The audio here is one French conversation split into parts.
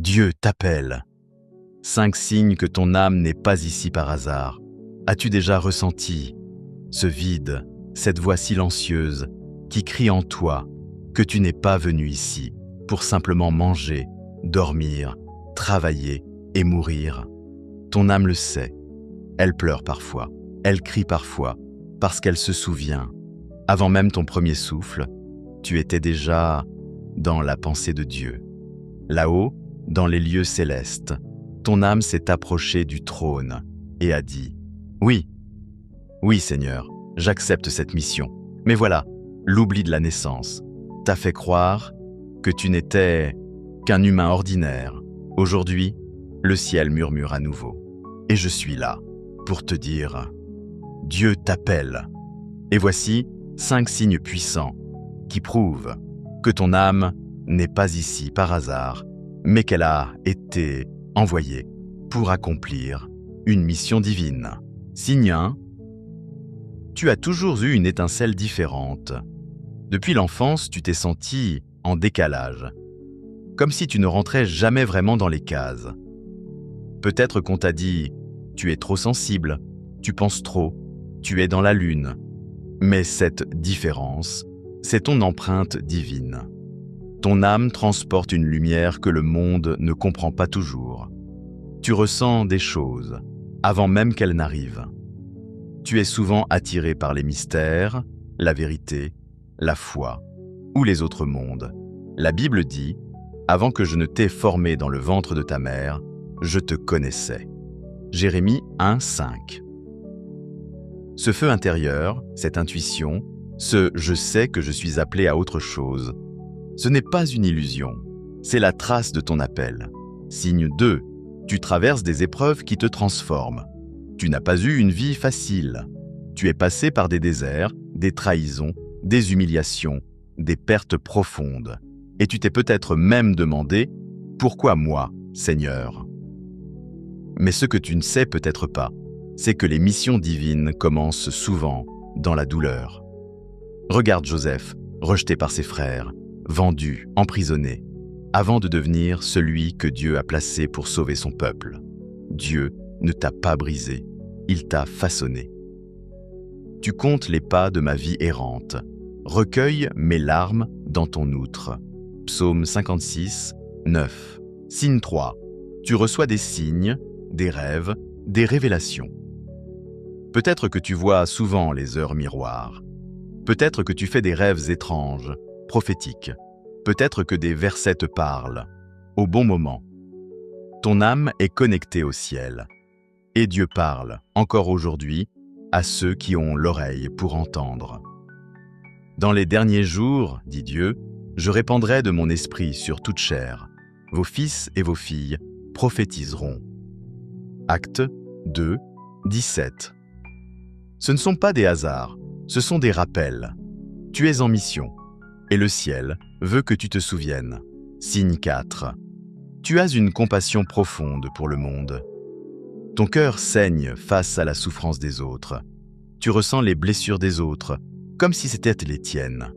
Dieu t'appelle. 5 signes que ton âme n'est pas ici par hasard. As-tu déjà ressenti ce vide, cette voix silencieuse qui crie en toi que tu n'es pas venu ici pour simplement manger, dormir, travailler et mourir? Ton âme le sait. Elle pleure parfois, elle crie parfois, parce qu'elle se souvient. Avant même ton premier souffle, tu étais déjà dans la pensée de Dieu. Là-haut, dans les lieux célestes, ton âme s'est approchée du trône et a dit « Oui, oui Seigneur, j'accepte cette mission. Mais voilà, l'oubli de la naissance t'a fait croire que tu n'étais qu'un humain ordinaire. Aujourd'hui, le ciel murmure à nouveau. Et je suis là pour te dire « Dieu t'appelle ». Et voici 5 signes puissants qui prouvent que ton âme n'est pas ici par hasard, mais qu'elle a été envoyée pour accomplir une mission divine. Signe 1. Tu as toujours eu une étincelle différente. Depuis l'enfance, tu t'es senti en décalage, comme si tu ne rentrais jamais vraiment dans les cases. Peut-être qu'on t'a dit « tu es trop sensible, tu penses trop, tu es dans la lune ». Mais cette différence, c'est ton empreinte divine. Ton âme transporte une lumière que le monde ne comprend pas toujours. Tu ressens des choses avant même qu'elles n'arrivent. Tu es souvent attiré par les mystères, la vérité, la foi ou les autres mondes. La Bible dit « Avant que je ne t'ai formé dans le ventre de ta mère, je te connaissais ». Jérémie 1:5. Ce feu intérieur, cette intuition, ce « je sais que je suis appelé à autre chose », ce n'est pas une illusion, c'est la trace de ton appel. Signe 2. Tu traverses des épreuves qui te transforment. Tu n'as pas eu une vie facile. Tu es passé par des déserts, des trahisons, des humiliations, des pertes profondes. Et tu t'es peut-être même demandé « Pourquoi moi, Seigneur ?» Mais ce que tu ne sais peut-être pas, c'est que les missions divines commencent souvent dans la douleur. Regarde Joseph, rejeté par ses frères, vendu, emprisonné, avant de devenir celui que Dieu a placé pour sauver son peuple. Dieu ne t'a pas brisé, il t'a façonné. Tu comptes les pas de ma vie errante, recueille mes larmes dans ton outre. Psaume 56, 9. Signe 3. Tu reçois des signes, des rêves, des révélations. Peut-être que tu vois souvent les heures miroirs. Peut-être que tu fais des rêves étranges, prophétiques. Peut-être que des versets te parlent, au bon moment. Ton âme est connectée au ciel. Et Dieu parle, encore aujourd'hui, à ceux qui ont l'oreille pour entendre. Dans les derniers jours, dit Dieu, je répandrai de mon esprit sur toute chair. Vos fils et vos filles prophétiseront. Actes 2, 17. Ce ne sont pas des hasards, ce sont des rappels. Tu es en mission, et le ciel veut que tu te souviennes. Signe 4. Tu as une compassion profonde pour le monde. Ton cœur saigne face à la souffrance des autres. Tu ressens les blessures des autres, comme si c'était les tiennes.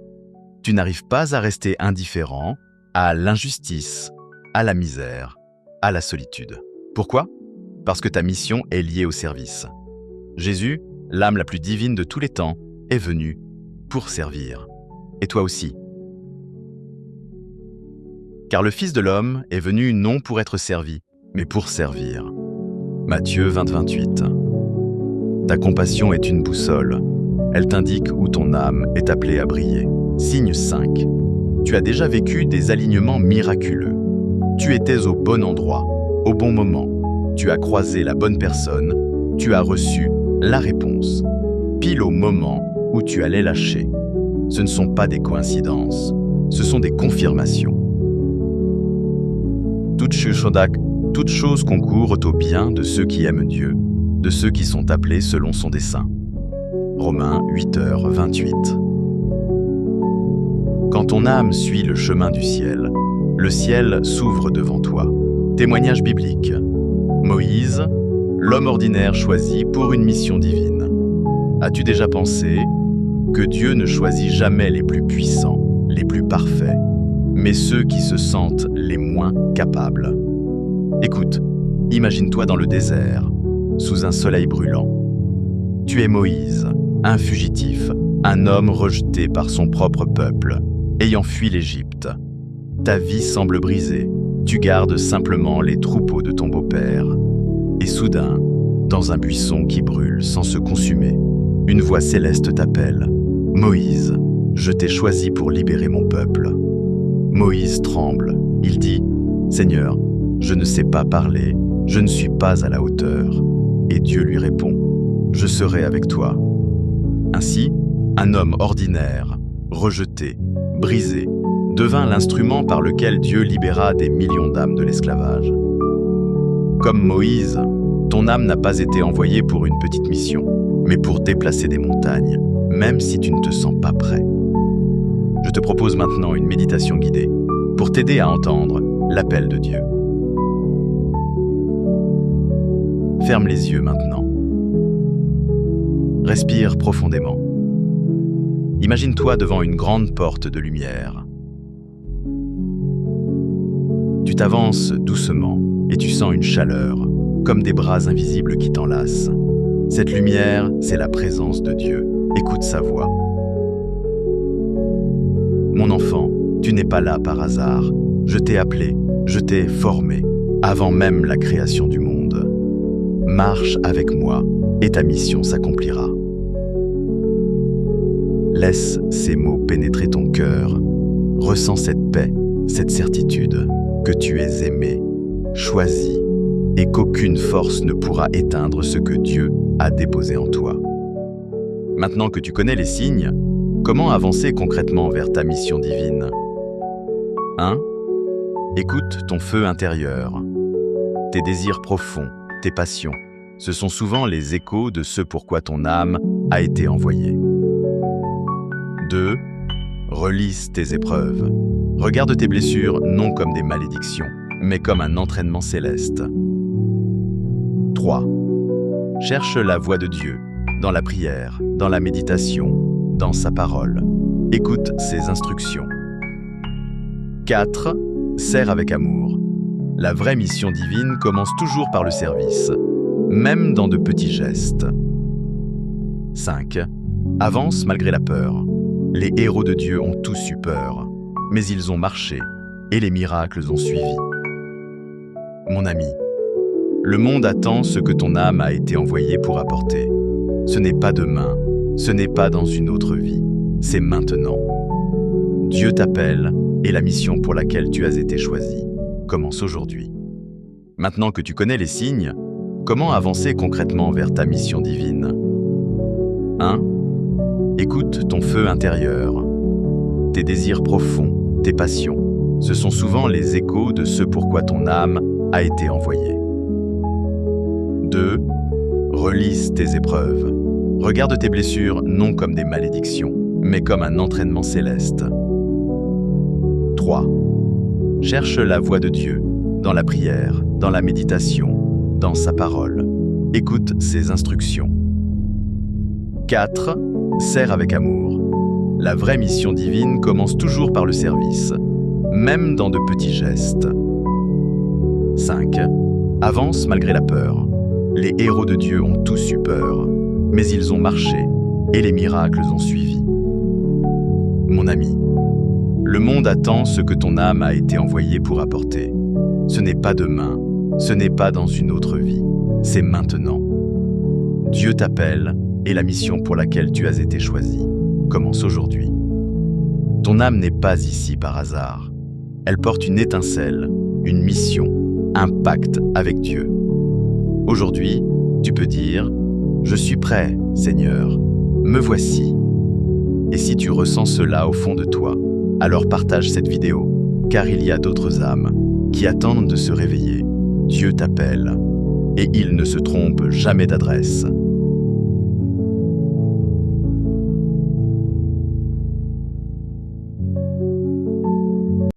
Tu n'arrives pas à rester indifférent à l'injustice, à la misère, à la solitude. Pourquoi? Parce que ta mission est liée au service. Jésus, l'âme la plus divine de tous les temps, est venu pour servir. Et toi aussi. Car le Fils de l'homme est venu non pour être servi, mais pour servir. Matthieu 20, 28. Ta compassion est une boussole. Elle t'indique où ton âme est appelée à briller. Signe 5. Tu as déjà vécu des alignements miraculeux. Tu étais au bon endroit, au bon moment. Tu as croisé la bonne personne. Tu as reçu la réponse, pile au moment où tu allais lâcher. Ce ne sont pas des coïncidences, ce sont des confirmations. Toutes choses concourent au bien de ceux qui aiment Dieu, de ceux qui sont appelés selon son dessein. Romains 8h28. Quand ton âme suit le chemin du ciel, le ciel s'ouvre devant toi. Témoignage biblique. Moïse, l'homme ordinaire choisi pour une mission divine. As-tu déjà pensé que Dieu ne choisit jamais les plus puissants, les plus parfaits, mais ceux qui se sentent les moins capables? Écoute, imagine-toi dans le désert, sous un soleil brûlant. Tu es Moïse, un fugitif, un homme rejeté par son propre peuple, ayant fui l'Égypte. Ta vie semble brisée, tu gardes simplement les troupeaux de ton beau-père. Et soudain, dans un buisson qui brûle sans se consumer, une voix céleste t'appelle. « Moïse, je t'ai choisi pour libérer mon peuple. » Moïse tremble, il dit « Seigneur, je ne sais pas parler, je ne suis pas à la hauteur. » Et Dieu lui répond « Je serai avec toi. » Ainsi, un homme ordinaire, rejeté, brisé, devint l'instrument par lequel Dieu libéra des millions d'âmes de l'esclavage. Comme Moïse, ton âme n'a pas été envoyée pour une petite mission, mais pour déplacer des montagnes, même si tu ne te sens pas prêt. Je te propose maintenant une méditation guidée pour t'aider à entendre l'appel de Dieu. Ferme les yeux maintenant. Respire profondément. Imagine-toi devant une grande porte de lumière. Tu t'avances doucement et tu sens une chaleur, comme des bras invisibles qui t'enlacent. Cette lumière, c'est la présence de Dieu. Écoute sa voix. Mon enfant, tu n'es pas là par hasard. Je t'ai appelé, je t'ai formé, avant même la création du monde. Marche avec moi et ta mission s'accomplira. Laisse ces mots pénétrer ton cœur. Ressens cette paix, cette certitude que tu es aimé, choisi et qu'aucune force ne pourra éteindre ce que Dieu a déposé en toi. Maintenant que tu connais les signes, comment avancer concrètement vers ta mission divine? 1. Écoute ton feu intérieur. Tes désirs profonds, tes passions, ce sont souvent les échos de ce pourquoi ton âme a été envoyée. 2. Relise tes épreuves. Regarde tes blessures non comme des malédictions, mais comme un entraînement céleste. 3. Cherche la voix de Dieu, dans la prière, dans la méditation, dans sa parole. Écoute ses instructions. 4. Sers avec amour. La vraie mission divine commence toujours par le service, même dans de petits gestes. 5. Avance malgré la peur. Les héros de Dieu ont tous eu peur, mais ils ont marché et les miracles ont suivi. Mon ami, le monde attend ce que ton âme a été envoyée pour apporter. Ce n'est pas demain, ce n'est pas dans une autre vie, c'est maintenant. Dieu t'appelle et la mission pour laquelle tu as été choisi commence aujourd'hui. Maintenant que tu connais les signes, comment avancer concrètement vers ta mission divine? 1. Écoute ton feu intérieur. Tes désirs profonds, tes passions, ce sont souvent les échos de ce pourquoi ton âme a été envoyée. 2. Relise tes épreuves. Regarde tes blessures non comme des malédictions, mais comme un entraînement céleste. 3. Cherche la voix de Dieu, dans la prière, dans la méditation, dans sa parole. Écoute ses instructions. 4. Sers avec amour. La vraie mission divine commence toujours par le service, même dans de petits gestes. 5. Avance malgré la peur. Les héros de Dieu ont tous eu peur, mais ils ont marché et les miracles ont suivi. Mon ami, le monde attend ce que ton âme a été envoyée pour apporter. Ce n'est pas demain, ce n'est pas dans une autre vie, c'est maintenant. Dieu t'appelle et la mission pour laquelle tu as été choisi commence aujourd'hui. Ton âme n'est pas ici par hasard. Elle porte une étincelle, une mission, un pacte avec Dieu. Aujourd'hui, tu peux dire « Je suis prêt, Seigneur, me voici ». Et si tu ressens cela au fond de toi, alors partage cette vidéo, car il y a d'autres âmes qui attendent de se réveiller. Dieu t'appelle et il ne se trompe jamais d'adresse.